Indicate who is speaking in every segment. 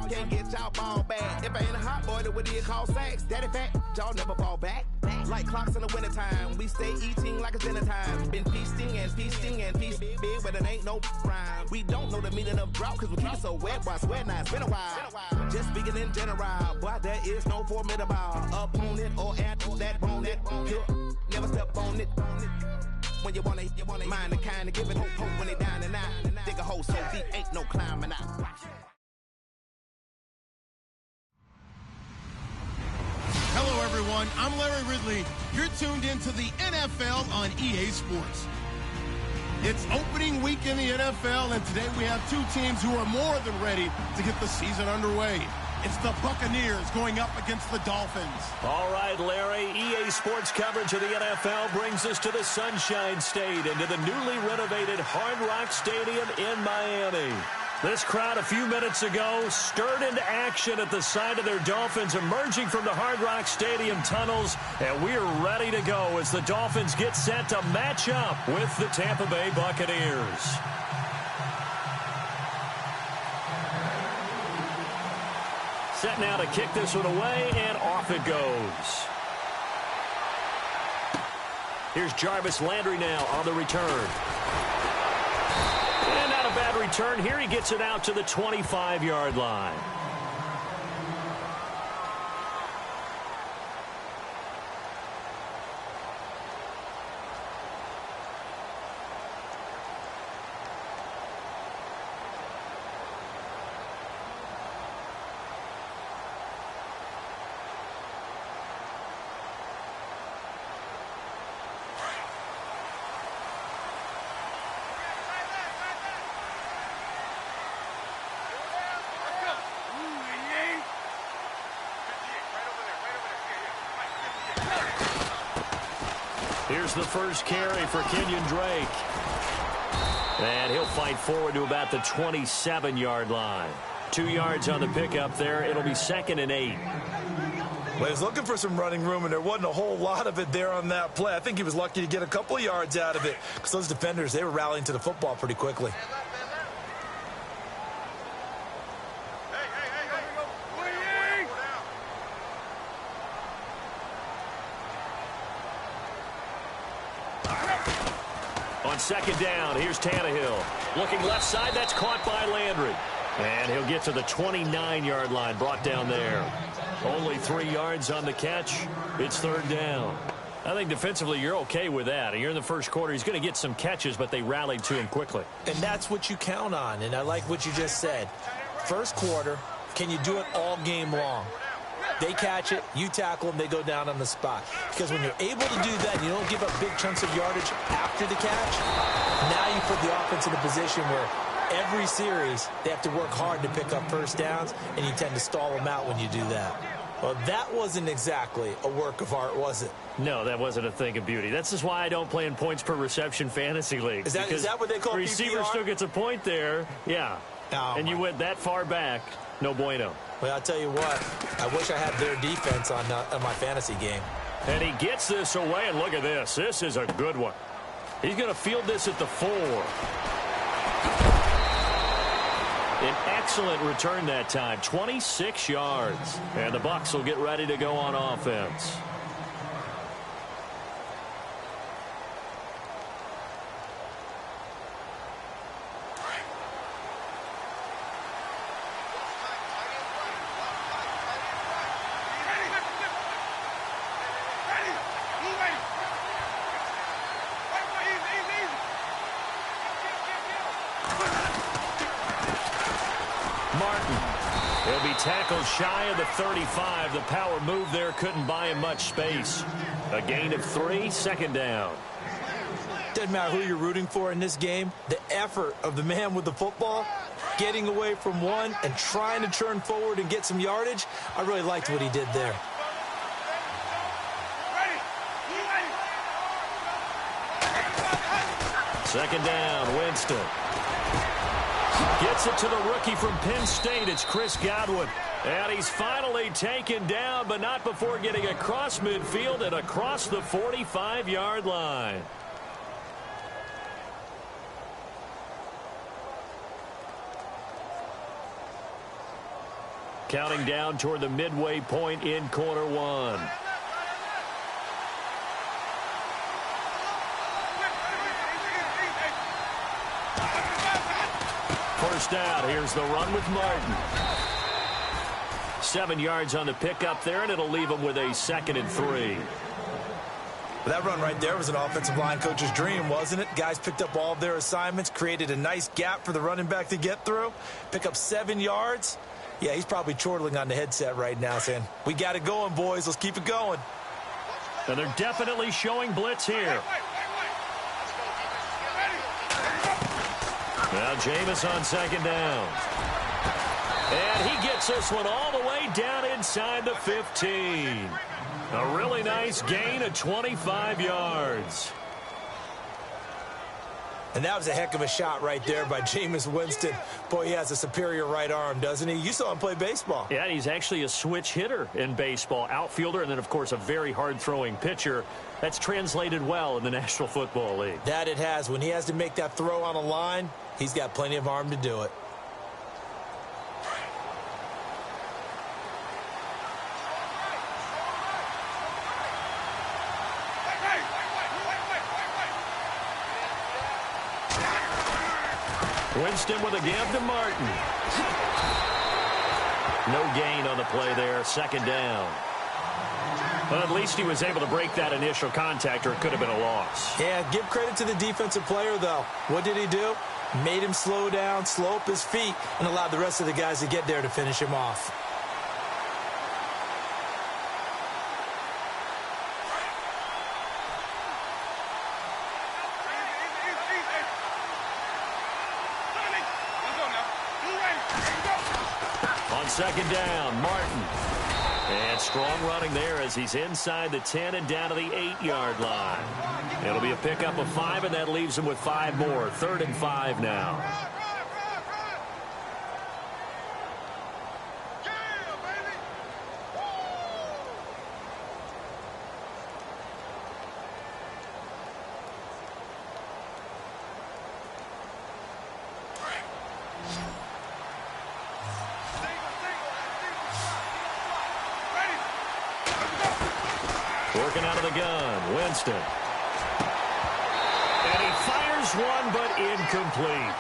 Speaker 1: can't get y'all ball back. If I ain't a hot boy, then what do you call sex? Daddy fat, y'all never fall back. Like clocks in the wintertime, we stay eating like it's dinner time. Been feasting and feasting and feast big, but it ain't no rhyme. We don't know the meaning of drought, cause we keep it so wet, boy, I swear now it's been a while. Just speaking in general, boy, there is no formidable opponent or at that bone that you never step on it. When you wanna mind the kind of give it hope when they down and out. Dig a hole so deep, ain't no climbing out.
Speaker 2: Hello, everyone. I'm Larry Ridley. You're tuned into the NFL on EA Sports. It's opening week in the NFL, and today we have two teams who are more than ready to get the season underway. It's the Buccaneers going up against the Dolphins.
Speaker 3: All right, Larry, EA Sports coverage of the NFL brings us to the Sunshine State and to the newly renovated Hard Rock Stadium in Miami. This crowd a few minutes ago stirred into action at the side of their Dolphins emerging from the Hard Rock Stadium tunnels, and we're ready to go as the Dolphins get set to match up with the Tampa Bay Buccaneers. Set now to kick this one away, and off it goes. Here's Jarvis Landry now on the return. And not a bad return here. He gets it out to the 25-yard line. Here's the first carry for Kenyon Drake. And he'll fight forward to about the 27-yard line. 2 yards on the pickup there. It'll be 2nd and 8.
Speaker 4: Well, he was looking for some running room, and there wasn't a whole lot of it there on that play. I think he was lucky to get a couple of yards out of it because those defenders, they were rallying to the football pretty quickly.
Speaker 3: On 2nd down, here's Tannehill. Looking left side, that's caught by Landry. And he'll get to the 29-yard line, brought down there. Only 3 yards on the catch. It's 3rd down. I think defensively you're okay with that. You're in the first quarter. He's going to get some catches, but they rallied to him quickly.
Speaker 4: And that's what you count on, and I like what you just said. First quarter, can you do it all game long? They catch it, you tackle them, they go down on the spot. Because when you're able to do that, you don't give up big chunks of yardage after the catch. Now you put the offense in a position where every series they have to work hard to pick up first downs, and you tend to stall them out when you do that. Well, that wasn't exactly a work of art, was it?
Speaker 3: No, that wasn't a thing of beauty. That's just why I don't play in points per reception fantasy leagues.
Speaker 4: Is that what they call
Speaker 3: receiver
Speaker 4: PPR?
Speaker 3: Still gets a point there, yeah.
Speaker 4: Oh,
Speaker 3: and you went that far back, no bueno.
Speaker 4: Well, I'll tell you what, I wish I had their defense on my fantasy game.
Speaker 3: And he gets this away, and look at this. This is a good one. He's going to field this at the 4. An excellent return that time, 26 yards. And the Bucs will get ready to go on offense. He'll be tackled shy of the 35. The power move there couldn't buy him much space. A gain of 3, 2nd down.
Speaker 4: Doesn't matter who you're rooting for in this game. The effort of the man with the football, getting away from one and trying to turn forward and get some yardage, I really liked what he did there.
Speaker 3: Second down, Winston. Gets it to the rookie from Penn State. It's Chris Godwin. And he's finally taken down, but not before getting across midfield and across the 45-yard line. Counting down toward the midway point in quarter one. First down. Here's the run with Martin. 7 yards on the pickup there, and it'll leave him with a 2nd and 3.
Speaker 4: That run right there was an offensive line coach's dream, wasn't it? Guys picked up all of their assignments, created a nice gap for the running back to get through, pick up 7 yards. Yeah, he's probably chortling on the headset right now saying, we got it going, boys. Let's keep it going.
Speaker 3: And they're definitely showing blitz here. Now Jameis on 2nd down. And he gets this one all the way down inside the 15. A really nice gain of 25 yards.
Speaker 4: And that was a heck of a shot right there by Jameis Winston. Boy, he has a superior right arm, doesn't he? You saw him play baseball.
Speaker 3: Yeah, he's actually a switch hitter in baseball. Outfielder, and then, of course, a very hard-throwing pitcher. That's translated well in the National Football League.
Speaker 4: That it has. When he has to make that throw on a line, he's got plenty of arm to do it.
Speaker 3: Winston with a give to Martin. No gain on the play there. 2nd down. Well, at least he was able to break that initial contact, or it could have been a loss.
Speaker 4: Yeah, give credit to the defensive player, though. What did he do? Made him slow down, slow up his feet, and allowed the rest of the guys to get there to finish him off.
Speaker 3: On 2nd down, Martin. And strong running there as he's inside the 10 and down to the 8-yard line. It'll be a pickup of 5, and that leaves him with 5 more. 3rd and 5 now. Working out of the gun, Winston. And he fires one, but incomplete.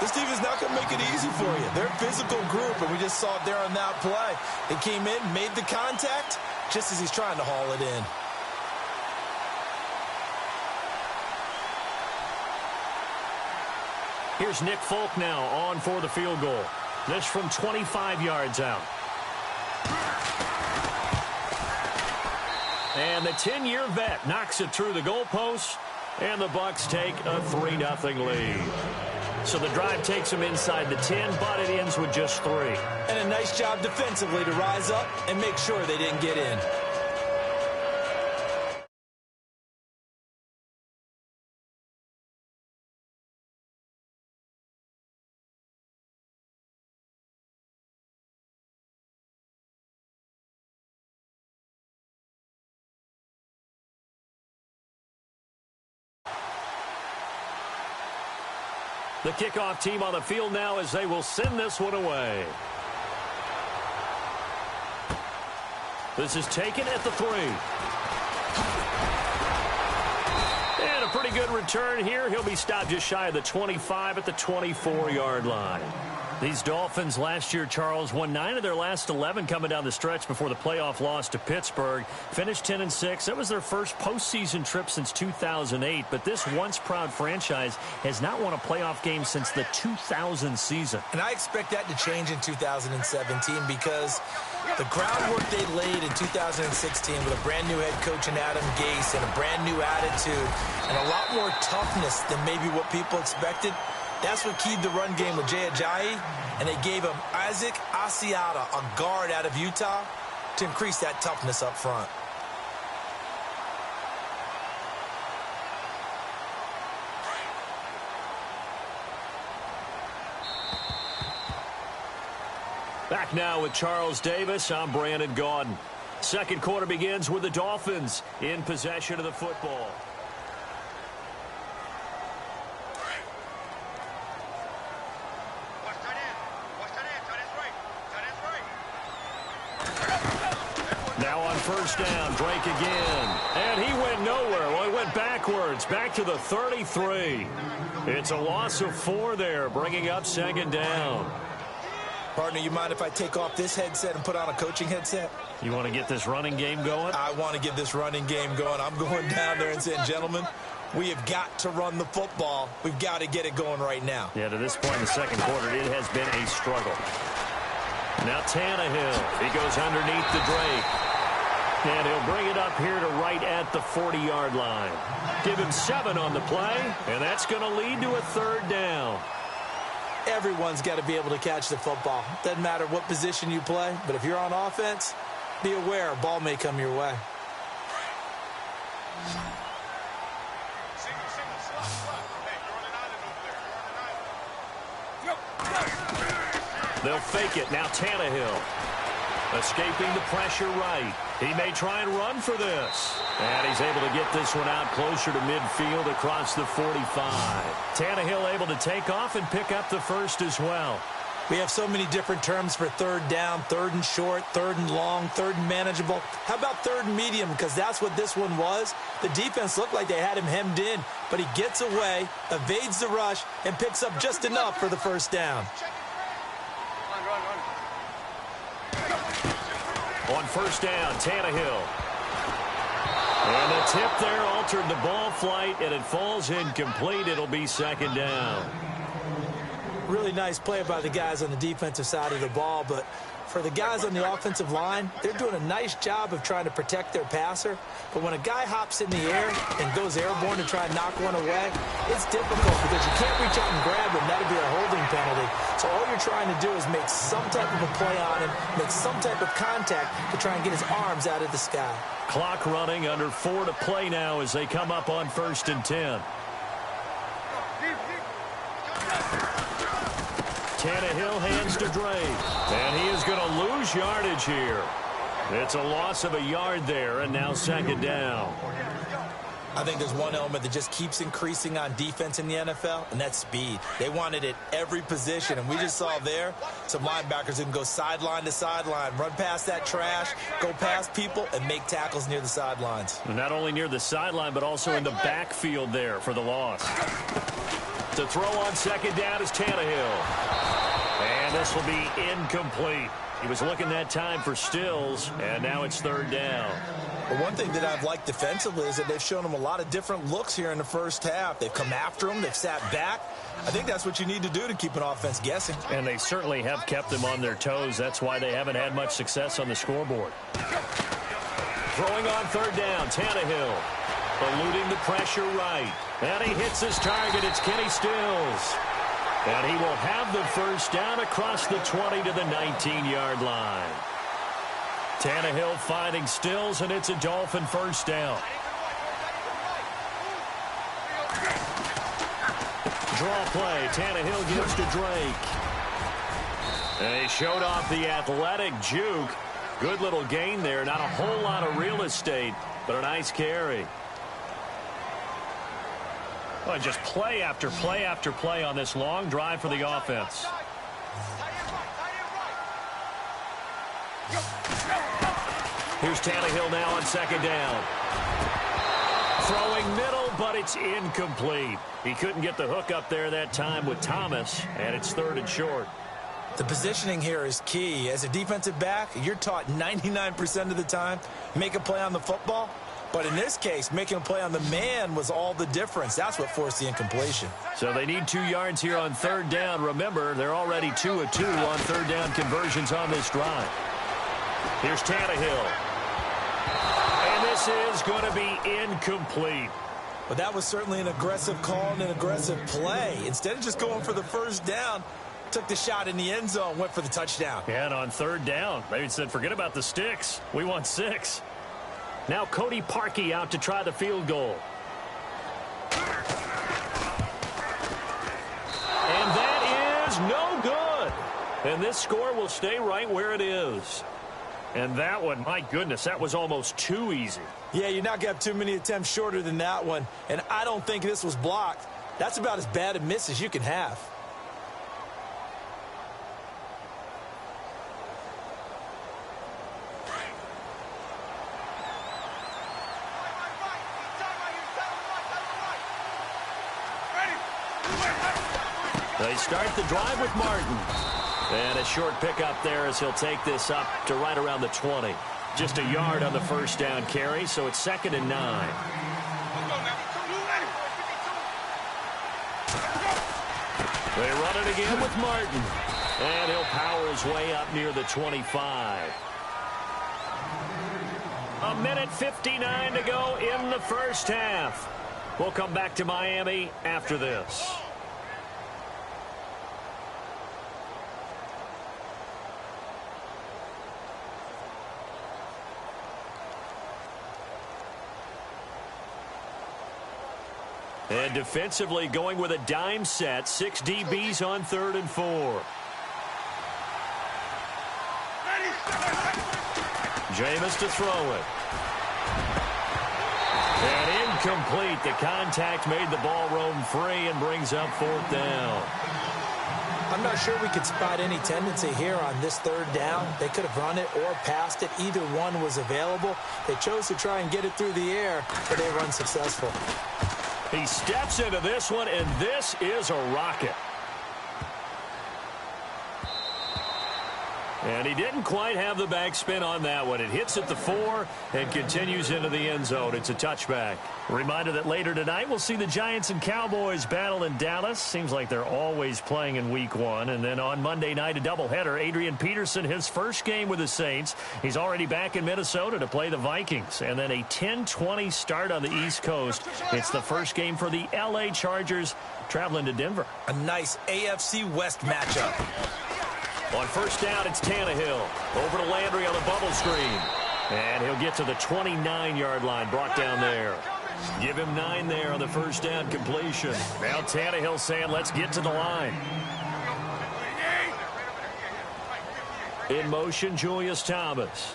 Speaker 4: This team is not going to make it easy for you. They're a physical group, and we just saw it there on that play. They came in, made the contact, just as he's trying to haul it in.
Speaker 3: Here's Nick Folk now on for the field goal. This from 25 yards out. And the 10-year vet knocks it through the goalpost, and the Bucs take a 3-0 lead. So the drive takes them inside the 10, but it ends with just 3.
Speaker 4: And a nice job defensively to rise up and make sure they didn't get in.
Speaker 3: The kickoff team on the field now as they will send this one away. This is taken at the 3. And a pretty good return here. He'll be stopped just shy of the 25 at the 24-yard line. These Dolphins last year, Charles, won 9 of their last 11 coming down the stretch before the playoff loss to Pittsburgh. Finished 10-6. That was their first postseason trip since 2008. But this once-proud franchise has not won a playoff game since the 2000 season.
Speaker 4: And I expect that to change in 2017 because the groundwork they laid in 2016 with a brand-new head coach in Adam Gase and a brand-new attitude and a lot more toughness than maybe what people expected. That's what keyed the run game with Jay Ajayi, and they gave him Isaac Asiata, a guard out of Utah, to increase that toughness up front.
Speaker 3: Back now with Charles Davis. I'm Brandon Gaudin. Second quarter begins with the Dolphins in possession of the football. Now on first down, Drake again. And he went nowhere. Well, he went backwards, back to the 33. It's a loss of 4 there, bringing up second down.
Speaker 4: Partner, you mind if I take off this headset and put on a coaching headset?
Speaker 3: You want to get this running game going?
Speaker 4: I want to get this running game going. I'm going down there and saying, gentlemen, we have got to run the football. We've got to get it going right now.
Speaker 3: Yeah, to this point in the second quarter, it has been a struggle. Now Tannehill, he goes underneath the Drake. And he'll bring it up here to right at the 40-yard line. Give him 7 on the play, and that's going to lead to a third down.
Speaker 4: Everyone's got to be able to catch the football. Doesn't matter what position you play, but if you're on offense, be aware a ball may come your way.
Speaker 3: They'll fake it. Now Tannehill escaping the pressure right. He may try and run for this. And he's able to get this one out closer to midfield across the 45. Tannehill able to take off and pick up the first as well.
Speaker 4: We have so many different terms for third down, third and short, third and long, third and manageable. How about third and medium? Because that's what this one was. The defense looked like they had him hemmed in, but he gets away, evades the rush, and picks up just enough for the first down.
Speaker 3: On first down, Tannehill. And the tip there altered the ball flight, and it falls incomplete. It'll be second down.
Speaker 4: Really nice play by the guys on the defensive side of the ball, but for the guys on the offensive line, they're doing a nice job of trying to protect their passer. But when a guy hops in the air and goes airborne to try and knock one away, it's difficult because you can't reach out and grab him. That'll be a holding penalty. So all you're trying to do is make some type of a play on him, make some type of contact to try and get his arms out of the sky.
Speaker 3: Clock running, under 4 to play now as they come up on first and 10. Tannehill hands to Drake. And he is going to lose yardage here. It's a loss of a yard there, and now second down.
Speaker 4: I think there's one element that just keeps increasing on defense in the NFL, and that's speed. They want it at every position, and we just saw there some linebackers who can go sideline to sideline, run past that trash, go past people, and make tackles near the sidelines.
Speaker 3: And not only near the sideline, but also in the backfield there for the loss. To throw on second down is Tannehill. And this will be incomplete. He was looking that time for Stills, and now it's third down.
Speaker 4: Well, one thing that I've liked defensively is that they've shown him a lot of different looks here in the first half. They've come after him. They've sat back. I think that's what you need to do to keep an offense guessing.
Speaker 3: And they certainly have kept them on their toes. That's why they haven't had much success on the scoreboard. Throwing on third down, Tannehill. Eluding the pressure right. And he hits his target. It's Kenny Stills. And he will have the first down across the 20 to the 19-yard line. Tannehill finding Stills, and it's a Dolphin first down. Draw play. Tannehill gives to Drake. And he showed off the athletic juke. Good little gain there. Not a whole lot of real estate, but a nice carry. Well, just play after play after play on this long drive for the offense. Here's Tannehill now on second down. Throwing middle, but it's incomplete. He couldn't get the hook up there that time with Thomas, and it's third and short.
Speaker 4: The positioning here is key. As a defensive back, you're taught 99% of the time, make a play on the football. But in this case, making a play on the man was all the difference. That's what forced the incompletion.
Speaker 3: So they need 2 yards here on third down. Remember, they're already 2 of 2 on third down conversions on this drive. Here's Tannehill. And this is going to be incomplete.
Speaker 4: But that was certainly an aggressive call and an aggressive play. Instead of just going for the first down, took the shot in the end zone, went for the touchdown.
Speaker 3: Yeah, and on third down, they said, forget about the sticks. We want 6. Now Cody Parkey out to try the field goal. And that is no good. And this score will stay right where it is. And that one, my goodness, that was almost too easy.
Speaker 4: Yeah, you're not going to have too many attempts shorter than that one. And I don't think this was blocked. That's about as bad a miss as you can have.
Speaker 3: They start the drive with Martin. And a short pickup there as he'll take this up to right around the 20. Just a yard on the first down carry, so it's 2nd and 9. They run it again with Martin. And he'll power his way up near the 25. 1:59 to go in the first half. We'll come back to Miami after this. And defensively going with a dime set. 6 DBs on 3rd and 4. Jameis to throw it. And incomplete. The contact made the ball roam free and brings up 4th down.
Speaker 4: I'm not sure we could spot any tendency here on this 3rd down. They could have run it or passed it. Either one was available. They chose to try and get it through the air, but they were unsuccessful.
Speaker 3: He steps into this one, and this is a rocket. And he didn't quite have the backspin on that one. It hits at the 4 and continues into the end zone. It's a touchback. Reminder that later tonight we'll see the Giants and Cowboys battle in Dallas. Seems like they're always playing in week 1. And then on Monday night, a doubleheader. Adrian Peterson, his first game with the Saints. He's already back in Minnesota to play the Vikings. And then a 10:20 start on the East Coast. It's the first game for the L.A. Chargers traveling to Denver.
Speaker 4: A nice AFC West matchup.
Speaker 3: On first down, it's Tannehill. Over to Landry on the bubble screen. And he'll get to the 29-yard line, brought down there. Give him 9 there on the first down completion. Now Tannehill saying, let's get to the line. In motion, Julius Thomas.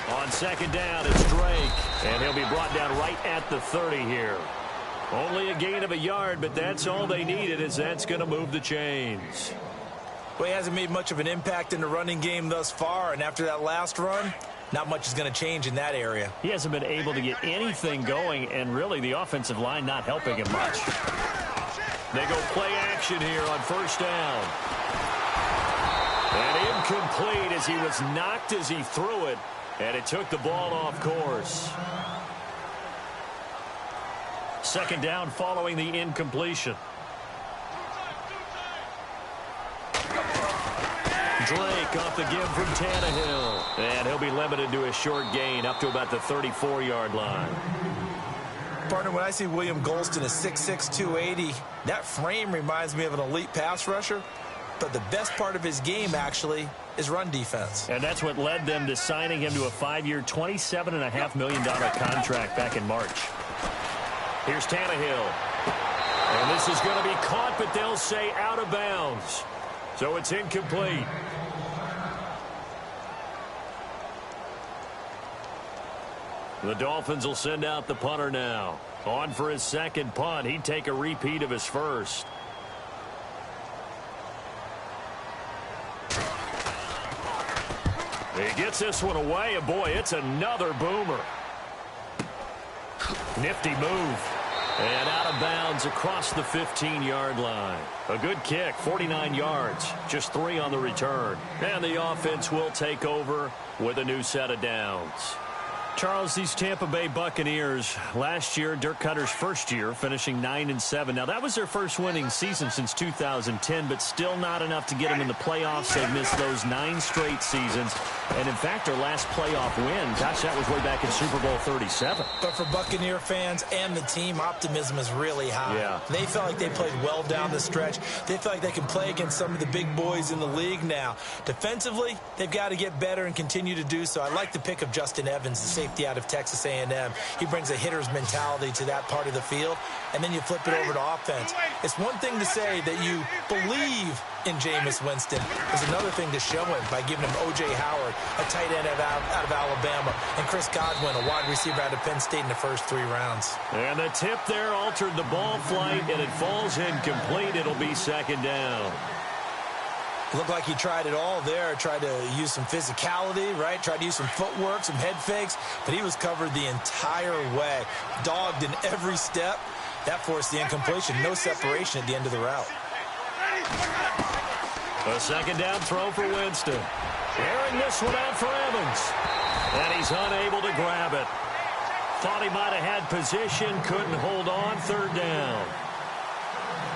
Speaker 3: On second down, it's Drake. And he'll be brought down right at the 30 here. Only a gain of a yard, but that's all they needed, as that's going to move the chains.
Speaker 4: Well, he hasn't made much of an impact in the running game thus far, and after that last run, not much is going to change in that area.
Speaker 3: He hasn't been able to get anything going, and really the offensive line not helping him much. They go play action here on first down. And incomplete as he was knocked as he threw it, and it took the ball off course. Second down following the incompletion. Drake off the give from Tannehill. And he'll be limited to a short gain up to about the 34-yard line.
Speaker 4: Partner, when I see William Golston at 6'6", 280, that frame reminds me of an elite pass rusher. But the best part of his game, actually, is run defense.
Speaker 3: And that's what led them to signing him to a 5-year, $27.5 million contract back in March. Here's Tannehill. And this is going to be caught, but they'll say out of bounds. So it's incomplete. The Dolphins will send out the punter now. On for his second punt. He'd take a repeat of his first. He gets this one away, and boy, it's another boomer. Nifty move. And out of bounds across the 15-yard line. A good kick, 49 yards, just 3 on the return. And the offense will take over with a new set of downs. Charles, these Tampa Bay Buccaneers, last year, Dirk Cutter's first year, finishing 9-7. Now, that was their first winning season since 2010, but still not enough to get them in the playoffs. They've missed those 9 straight seasons. And, in fact, their last playoff win, gosh, that was way back in Super Bowl 37.
Speaker 4: But for Buccaneer fans and the team, optimism is really high.
Speaker 3: Yeah.
Speaker 4: They felt like they played well down the stretch. They feel like they can play against some of the big boys in the league now. Defensively, they've got to get better and continue to do so. I like the pick of Justin Evans, the safety out of Texas A&M. He brings a hitter's mentality to that part of the field, and then you flip it over to offense. It's one thing to say that you believe in Jameis Winston. It's another thing to show him by giving him O.J. Howard, a tight end out of Alabama, and Chris Godwin, a wide receiver out of Penn State in the first 3 rounds.
Speaker 3: And the tip there altered the ball flight, and it falls incomplete. It'll be second down.
Speaker 4: Looked like he tried it all there, tried to use some physicality, right? Tried to use some footwork, some head fakes, but he was covered the entire way, dogged in every step. That forced the incompletion. No separation at the end of the route.
Speaker 3: A second down throw for Winston. Airing this one out for Evans. And he's unable to grab it. Thought he might have had position, couldn't hold on, third down.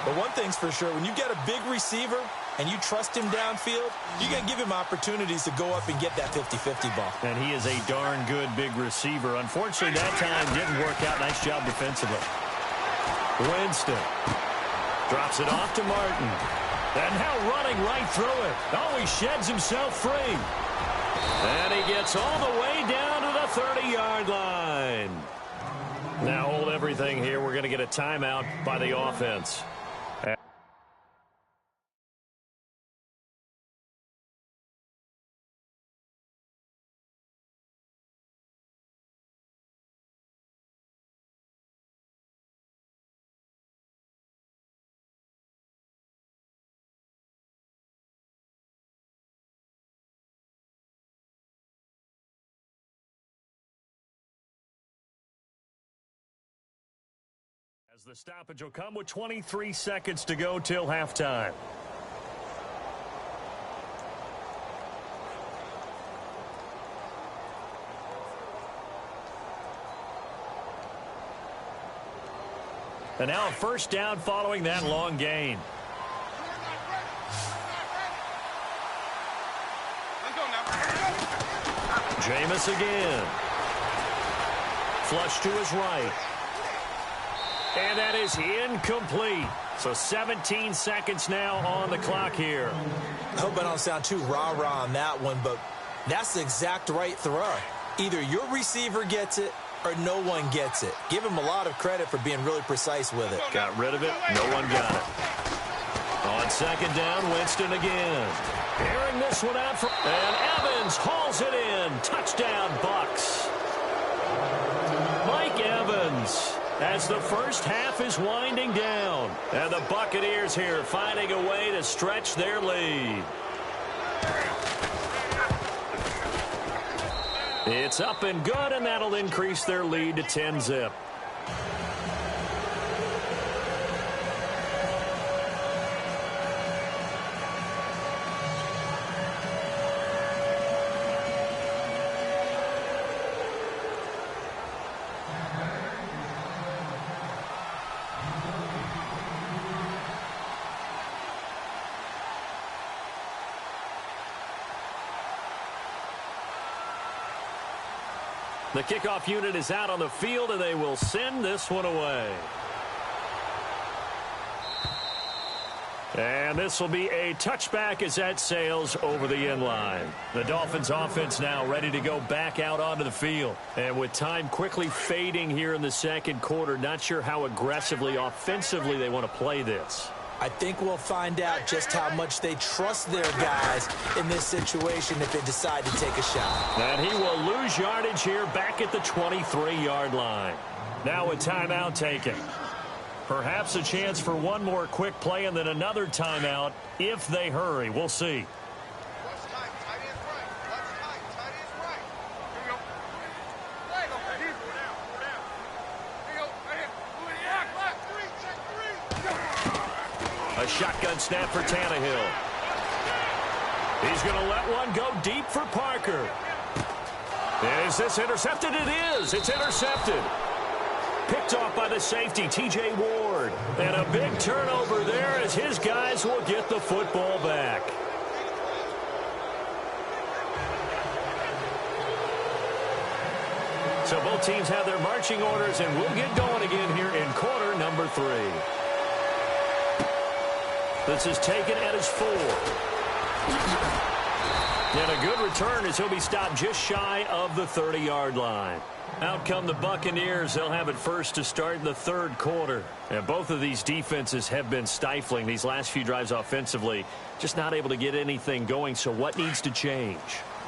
Speaker 4: But one thing's for sure, when you've got a big receiver and you trust him downfield, you're going to give him opportunities to go up and get that 50-50 ball.
Speaker 3: And he is a darn good big receiver. Unfortunately, that time didn't work out. Nice job defensively. Winston drops it off to Martin. And now running right through it. Oh, he sheds himself free. And he gets all the way down to the 30-yard line. Now hold everything here. We're going to get a timeout by the offense. As the stoppage will come with 23 seconds to go till halftime. And now a first down following that long gain. Jameis again. Flush to his right. And that is incomplete. So 17 seconds now on the clock here.
Speaker 4: I hope I don't sound too rah-rah on that one, but that's the exact right throw. Either your receiver gets it or no one gets it. Give him a lot of credit for being really precise with it.
Speaker 3: Got rid of it. No one got it. On second down, Winston again. Airing this one out for... And Evans hauls it in. Touchdown, Bucs. Mike Evans, as the first half is winding down. And the Buccaneers here finding a way to stretch their lead. It's up and good, and that'll increase their lead to 10-zip. The kickoff unit is out on the field, and they will send this one away. And this will be a touchback as that sails over the end line. The Dolphins offense now ready to go back out onto the field. And with time quickly fading here in the second quarter, not sure how aggressively, offensively they want to play this.
Speaker 4: I think we'll find out just how much they trust their guys in this situation if they decide to take a shot.
Speaker 3: And he will lose yardage here back at the 23-yard line. Now a timeout taken. Perhaps a chance for one more quick play and then another timeout if they hurry. We'll see. A shotgun snap for Tannehill. He's going to let one go deep for Parker. Is this intercepted? It is. It's intercepted. Picked off by the safety, T.J. Ward. And a big turnover there as his guys will get the football back. So both teams have their marching orders, and we'll get going again here in quarter number 3. This is taken at his 4. And a good return as he'll be stopped just shy of the 30-yard line. Out come the Buccaneers. They'll have it first to start in the third quarter. And both of these defenses have been stifling these last few drives offensively. Just not able to get anything going. So what needs to change?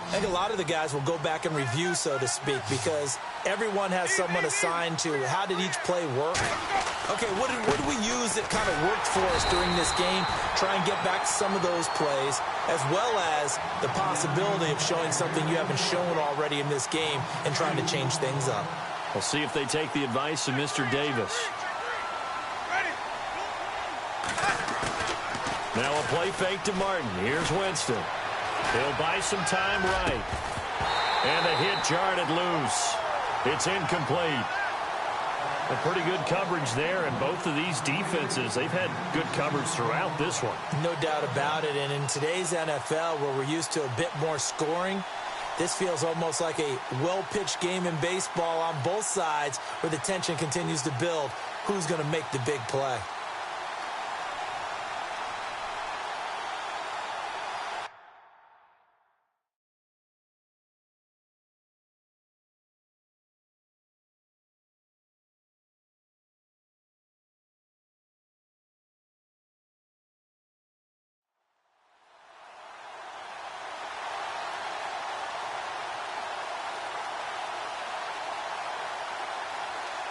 Speaker 4: I think a lot of the guys will go back and review, so to speak, because everyone has someone assigned to how did each play work. Okay, what did we use that kind of worked for us during this game? Try and get back to some of those plays, as well as the possibility of showing something you haven't shown already in this game and trying to change things up.
Speaker 3: We'll see if they take the advice of Mr. Davis. play fake to Martin. Here's Winston. He'll buy some time right. And the hit jarred it loose. It's incomplete. A pretty good coverage there, and both of these defenses, they've had good coverage throughout this one.
Speaker 4: No doubt about it, and in today's NFL, where we're used to a bit more scoring, this feels almost like a well-pitched game in baseball on both sides where the tension continues to build. Who's going to make the big play?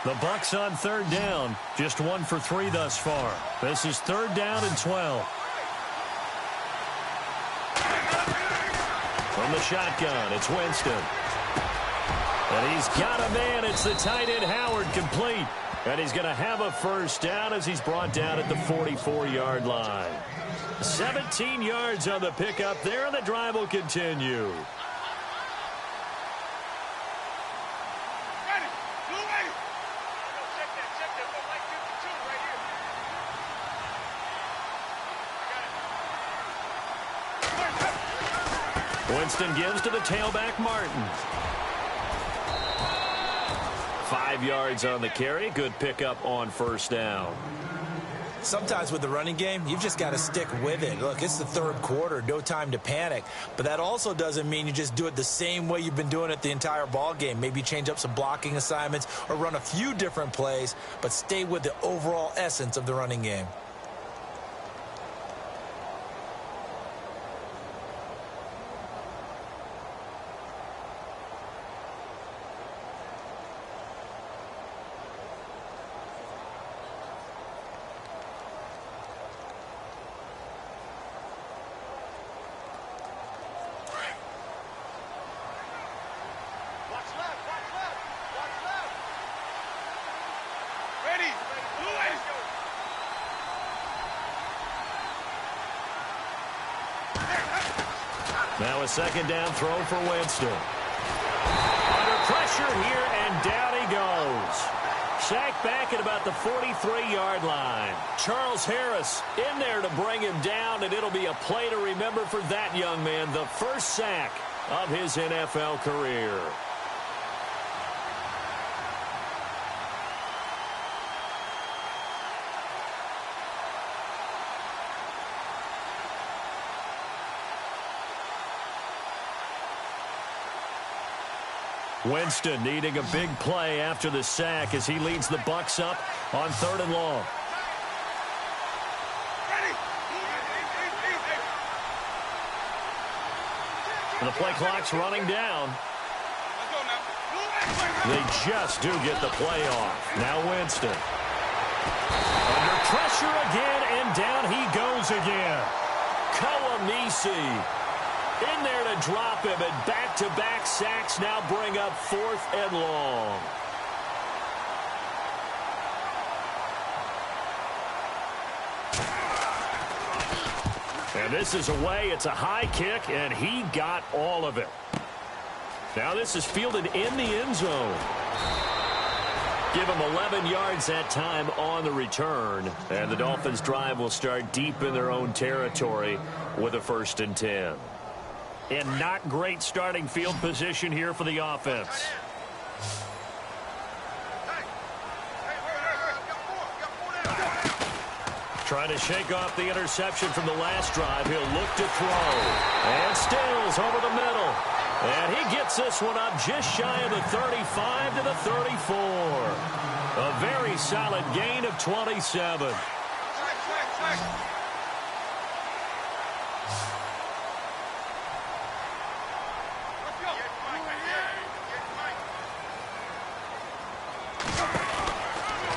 Speaker 3: The Bucs on third down. Just 1 for 3 thus far. This is third down and 12. From the shotgun, it's Winston. And he's got a man. It's the tight end, Howard, complete. And he's going to have a first down as he's brought down at the 44-yard line. 17 yards on the pickup there, and the drive will continue. Winston gives to the tailback, Martin. 5 yards on the carry. Good pickup on first down.
Speaker 4: Sometimes with the running game, you've just got to stick with it. Look, it's the third quarter, no time to panic. But that also doesn't mean you just do it the same way you've been doing it the entire ball game. Maybe change up some blocking assignments or run a few different plays, but stay with the overall essence of the running game.
Speaker 3: Now a second down throw for Winston. Under pressure here, and down he goes. Sacked back at about the 43-yard line. Charles Harris in there to bring him down, and it'll be a play to remember for that young man. The first sack of his NFL career. Winston needing a big play after the sack as he leads the Bucs up on 3rd and long. And the play clock's running down. They just do get the play off. Now Winston. Under pressure again, and down he goes again. Kawamisi in there to drop him, and back-to-back sacks now bring up 4th and long. And this is away. It's a high kick, and he got all of it. Now this is fielded in the end zone. Give him 11 yards that time on the return. And the Dolphins' drive will start deep in their own territory with a 1st and 10. And not great starting field position here for the offense. Trying to shake off the interception from the last drive. He'll look to throw. And Stills over the middle. And he gets this one up just shy of the 35 to the 34. A very solid gain of 27.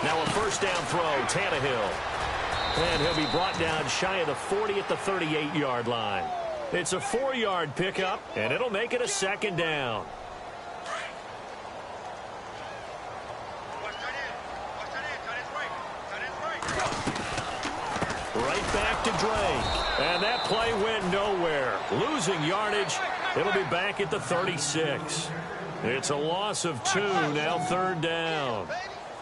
Speaker 3: Now a first down throw, Tannehill. And he'll be brought down shy of the 40 at the 38-yard line. It's a 4-yard pickup, and it'll make it a 2nd down. Right back to Drake. And that play went nowhere. Losing yardage. It'll be back at the 36. It's a loss of 2, now 3rd down.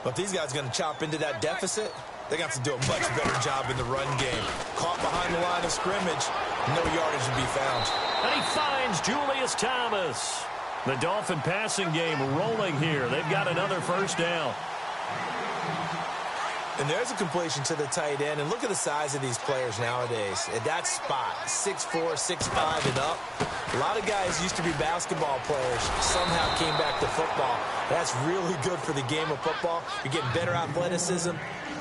Speaker 4: But if these guys are going to chop into that deficit, they're going to have to do a much better job in the run game. Caught behind the line of scrimmage, no yardage to be found.
Speaker 3: And he finds Julius Thomas. The Dolphin passing game rolling here. They've got another 1st down.
Speaker 4: And there's a completion to the tight end. And look at the size of these players nowadays. At that spot, 6'4", 6'5", and up. A lot of guys used to be basketball players, somehow came back to football. That's really good for the game of football. You're getting better athleticism,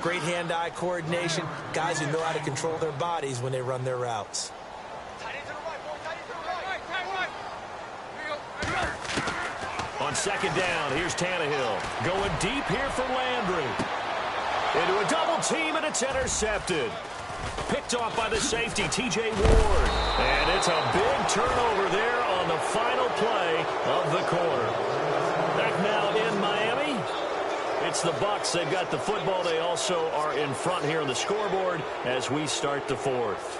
Speaker 4: great hand-eye coordination, guys who know how to control their bodies when they run their routes.
Speaker 3: On 2nd down, here's Tannehill. Going deep here for Landry. Into a double team, and it's intercepted. Picked off by the safety, T.J. Ward. And it's a big turnover there on the final play of the quarter. Back now in Miami. It's the Bucs. They've got the football. They also are in front here on the scoreboard as we start the 4th.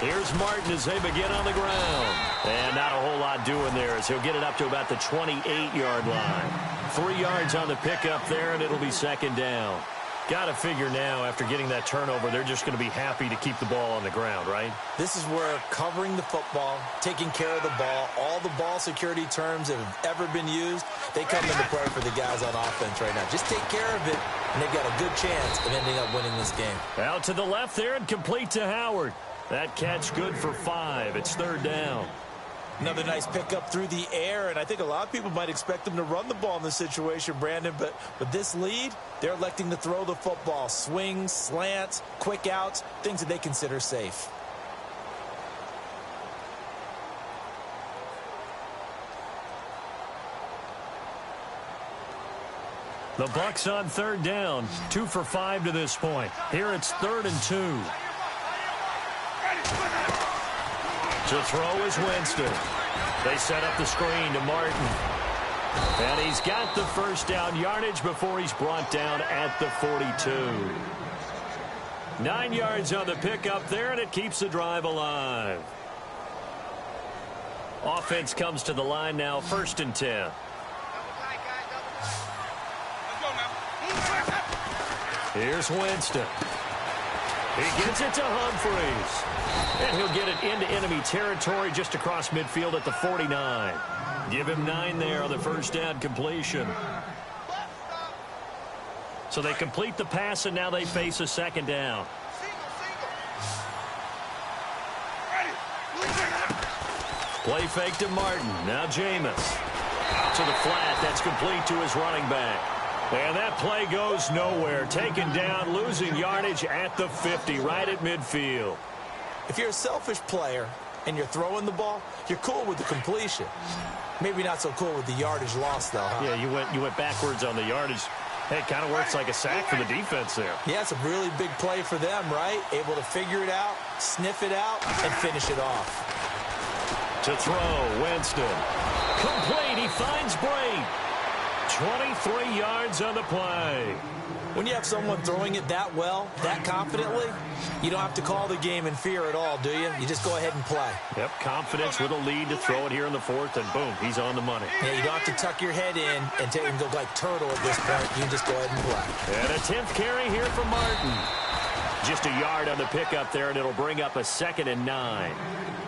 Speaker 3: Here's Martin as they begin on the ground. And not a whole lot doing there as he'll get it up to about the 28-yard line. 3 yards on the pickup there, and it'll be 2nd down. Got to figure now, after getting that turnover, they're just going to be happy to keep the ball on the ground, right?
Speaker 4: This is where covering the football, taking care of the ball, all the ball security terms that have ever been used, they come into play for the guys on offense right now. Just take care of it, and they've got a good chance of ending up winning this game.
Speaker 3: Out to the left there and complete to Howard. That catch good for 5. It's 3rd down.
Speaker 4: Another nice pickup through the air, and I think a lot of people might expect them to run the ball in this situation, Brandon, but with this lead, they're electing to throw the football. Swings, slants, quick outs, things that they consider safe.
Speaker 3: The Bucs on 3rd down. 2 for 5 to this point. Here it's 3rd and 2. To throw is Winston. They set up the screen to Martin. And he's got the 1st down yardage before he's brought down at the 42. 9 yards on the pickup there, and it keeps the drive alive. Offense comes to the line now, 1st and 10. Here's Winston. He gets it to Humphries. And he'll get it into enemy territory just across midfield at the 49. Give him 9 there on the 1st down completion. So they complete the pass, and now they face a 2nd down. Play fake to Martin. Now Jameis. Out to the flat. That's complete to his running back. And that play goes nowhere. Taken down, losing yardage at the 50, right at midfield.
Speaker 4: If you're a selfish player and you're throwing the ball, you're cool with the completion. Maybe not so cool with the yardage loss, though, huh?
Speaker 3: Yeah, you went backwards on the yardage. Hey, it kind of works like a sack for the defense there.
Speaker 4: Yeah, it's a really big play for them, right? Able to figure it out, sniff it out, and finish it off.
Speaker 3: To throw, Winston. Complete, he finds Brate. 23 yards on the play.
Speaker 4: When you have someone throwing it that well, that confidently, you don't have to call the game in fear at all, do you? You just go ahead and play.
Speaker 3: Yep, confidence with a lead to throw it here in the 4th, and boom, he's on the money.
Speaker 4: Yeah, you don't have to tuck your head in and take and go like turtle at this point. You can just go ahead and play.
Speaker 3: And a 10th carry here for Martin. Just a yard on the pickup there, and it'll bring up a 2nd and 9.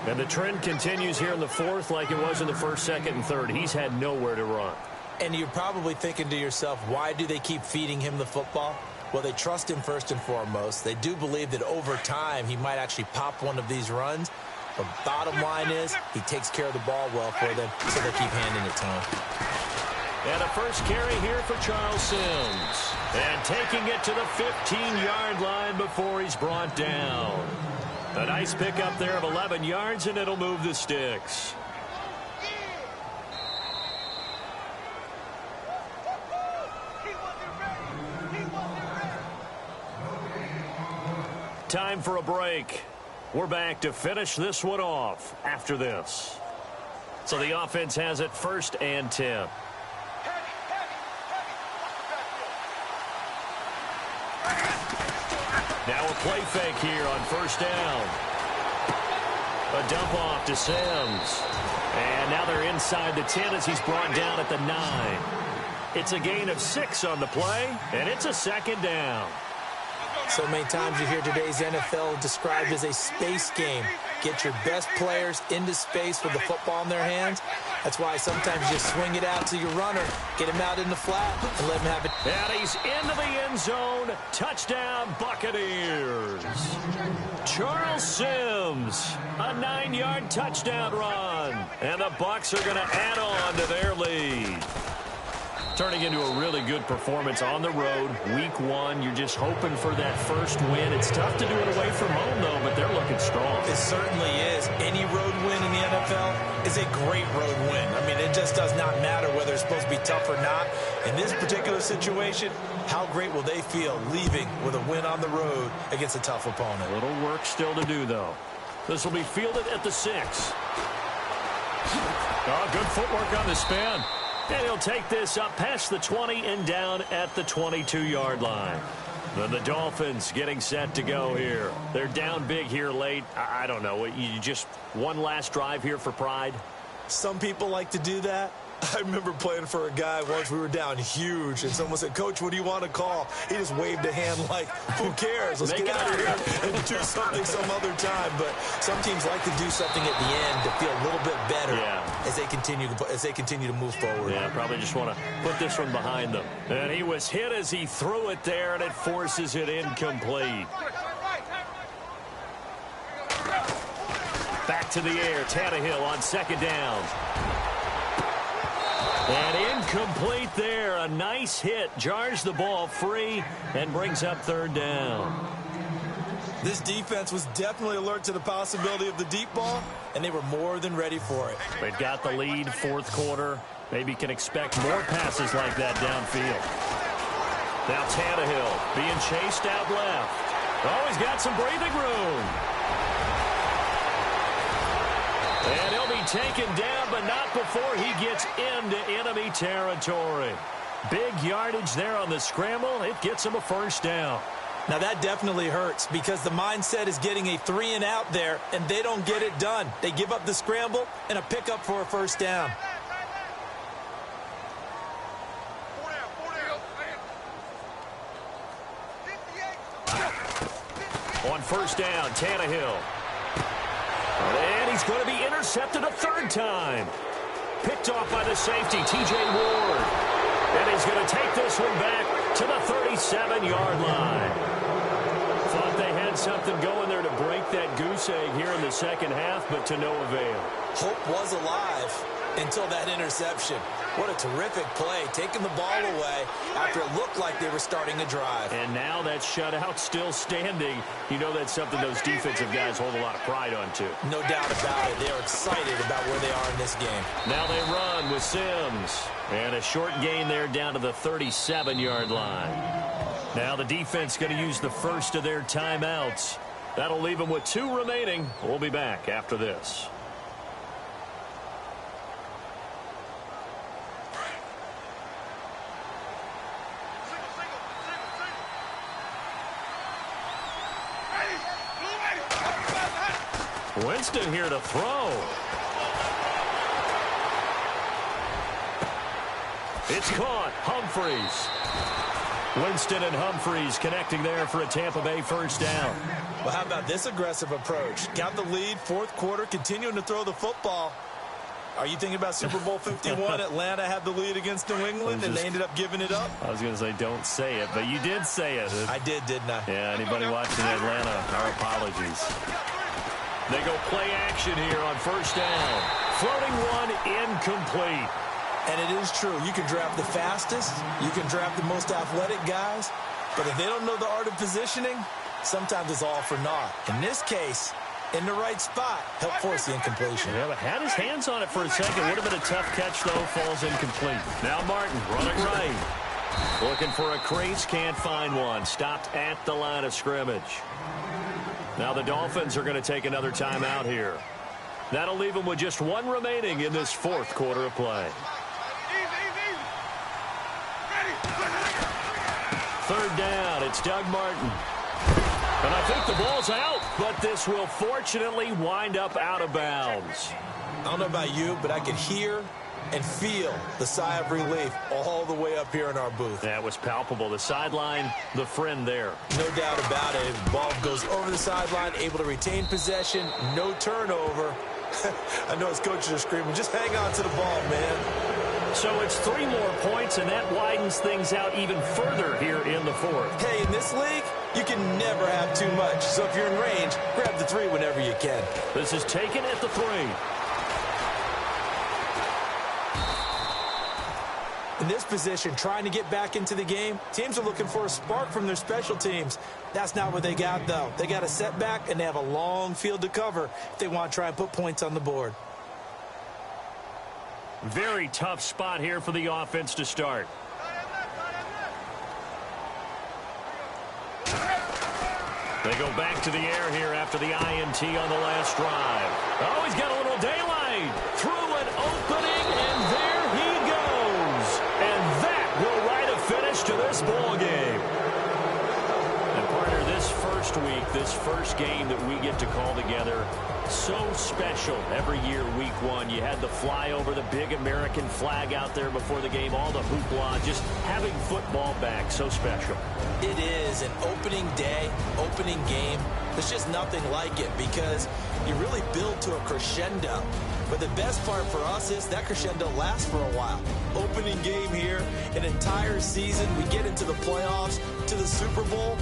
Speaker 3: And the trend continues here in the 4th like it was in the 1st, 2nd, and 3rd. He's had nowhere to run.
Speaker 4: And you're probably thinking to yourself, why do they keep feeding him the football? Well, they trust him first and foremost. They do believe that over time he might actually pop one of these runs. But bottom line is he takes care of the ball well for them, so they keep handing it to him.
Speaker 3: And a 1st carry here for Charles Sims. And taking it to the 15-yard line before he's brought down. A nice pickup there of 11 yards, and it'll move the sticks. Time for a break. We're back to finish this one off after this. So the offense has it 1st and 10. Now a play fake here on 1st down. A dump off to Sims. And now they're inside the 10 as he's brought down at the 9. It's a gain of 6 on the play, and it's a 2nd down.
Speaker 4: So many times you hear today's NFL described as a space game. Get your best players into space with the football in their hands. That's why sometimes you swing it out to your runner, get him out in the flat, and let him have it.
Speaker 3: And he's into the end zone. Touchdown, Buccaneers. Charles Sims, a 9-yard touchdown run. And the Bucs are going to add on to their lead. Turning into a really good performance on the road. Week 1, you're just hoping for that first win. It's tough to do it away from home, though, but they're looking strong.
Speaker 4: It certainly is. Any road win in the NFL is a great road win. I mean, it just does not matter whether it's supposed to be tough or not. In this particular situation, how great will they feel leaving with a win on the road against a tough opponent?
Speaker 3: A little work still to do, though. This will be fielded at the 6. Oh, good footwork on the spin. And he'll take this up past the 20 and down at the 22-yard line. Then the Dolphins getting set to go here. They're down big here late. I don't know. You just one last drive here for pride?
Speaker 4: Some people like to do that. I remember playing for a guy once. We were down huge, and someone said, "Coach, what do you want to call?" He just waved a hand like, who cares? Let's get out of here and do something some other time. But some teams like to do something at the end to feel a little bit better as they continue to move forward.
Speaker 3: Yeah, probably just want to put this one behind them. And he was hit as he threw it there, and it forces it incomplete. Back to the air. Tannehill on 2nd down. And incomplete there. A nice hit. Jars the ball free and brings up 3rd down.
Speaker 4: This defense was definitely alert to the possibility of the deep ball, and they were more than ready for it.
Speaker 3: They've got the lead, 4th quarter. Maybe can expect more passes like that downfield. Now Tannehill being chased out left. Oh, he's got some breathing room. And he'll be taken down, but not before he gets into enemy territory. Big yardage there on the scramble. It gets him a 1st down.
Speaker 4: Now, that definitely hurts because the mindset is getting a 3-and-out there, and they don't get it done. They give up the scramble and a pickup for a 1st down.
Speaker 3: On 1st down, Tannehill. And he's going to be intercepted a 3rd time. Picked off by the safety, T.J. Ward. And he's going to take this one back to the 37-yard line. Thought they had something going there to break that goose egg here in the 2nd half, but to no avail.
Speaker 4: Hope was alive until that interception. What a terrific play, taking the ball away after it looked like they were starting to drive.
Speaker 3: And now that shutout still standing. You know that's something those defensive guys hold a lot of pride on, too.
Speaker 4: No doubt about it. They are excited about where they are in this game.
Speaker 3: Now they run with Sims. And a short gain there down to the 37-yard line. Now the defense going to use the first of their timeouts. That'll leave them with 2 remaining. We'll be back after this. Winston here to throw. It's caught. Humphreys. Winston and Humphreys connecting there for a Tampa Bay 1st down.
Speaker 4: Well, how about this aggressive approach? Got the lead, 4th quarter, continuing to throw the football. Are you thinking about Super Bowl 51? Atlanta had the lead against New England, and they ended up giving it up?
Speaker 3: I was going to say don't say it, but you did say it.
Speaker 4: I did, didn't I?
Speaker 3: Yeah, anybody watching Atlanta, our apologies. They go play action here on 1st down. Floating one, incomplete.
Speaker 4: And it is true. You can draft the fastest. You can draft the most athletic guys. But if they don't know the art of positioning, sometimes it's all for naught. In this case, in the right spot, helped force the incompletion.
Speaker 3: Yeah, but had his hands on it for a second. Would have been a tough catch, though. Falls incomplete. Now Martin running right. Looking for a crease, can't find one. Stopped at the line of scrimmage. Now the Dolphins are going to take another timeout here. That'll leave them with just one remaining in this fourth quarter of play. Third down, it's Doug Martin. And I think the ball's out, but this will fortunately wind up out of bounds.
Speaker 4: I don't know about you, but I could hear and feel the sigh of relief all the way up here in our booth.
Speaker 3: That was palpable. The sideline, the friend there.
Speaker 4: No doubt about it. The ball goes over the sideline, able to retain possession, no turnover. I know his coaches are screaming, just hang on to the ball, man.
Speaker 3: So it's 3 more points, and that widens things out even further here in the fourth.
Speaker 4: Hey, in this league, you can never have too much. So if you're in range, grab the 3 whenever you can.
Speaker 3: This is taken at the 3.
Speaker 4: In this position, trying to get back into the game, teams are looking for a spark from their special teams. That's not what they got, though. They got a setback, and they have a long field to cover if they want to try and put points on the board.
Speaker 3: Very tough spot here for the offense to start. They go back to the air here after the INT on the last drive. Oh, he's got a little daylight. Through an opening, and there he goes. And that will write a finish to this ball game. And partner, this first week, this first game that we get to call together, so special every year, week 1. You had the flyover, the big American flag out there before the game, all the hoopla, just having football back, so special.
Speaker 4: It is an opening day, opening game. There's just nothing like it because you really build to a crescendo. But the best part for us is that crescendo lasts for a while. Opening game here, an entire season. We get into the playoffs, to the Super Bowl.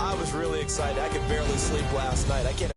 Speaker 4: I was really excited. I could barely sleep last night. I can't